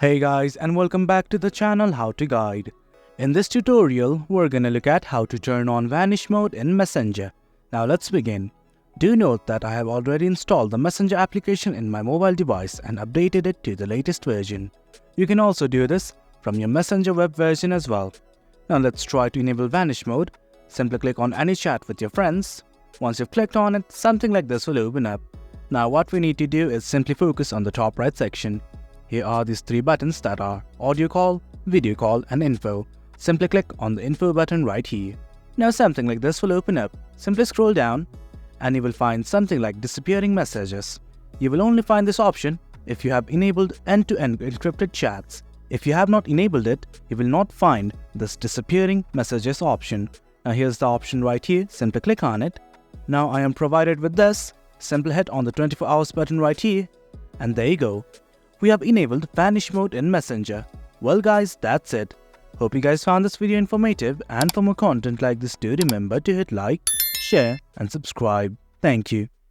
Hey guys, and welcome back to the channel How to Guide. In this tutorial, we're gonna look at how to turn on Vanish mode in Messenger. Now let's begin. Do note that I have already installed the Messenger application in my mobile device and updated it to the latest version. You can also do this from your Messenger web version as well. Now let's try to enable Vanish mode. Simply click on any chat with your friends. Once you've clicked on it, something like this will open up. Now what we need to do is simply focus on the top right section. Here are these three buttons that are audio call, video call and info. Simply click on the info button right here. Now something like this will open up. Simply scroll down and you will find something like disappearing messages. You will only find this option if you have enabled end-to-end encrypted chats. If you have not enabled it, you will not find this disappearing messages option. Now here's the option right here. Simply click on it. Now I am provided with this. Simply hit on the 24 hours button right here and there you go. We have enabled Vanish mode in Messenger. Well guys, that's it. Hope you guys found this video informative, and for more content like this do remember to hit like, share and subscribe. Thank you.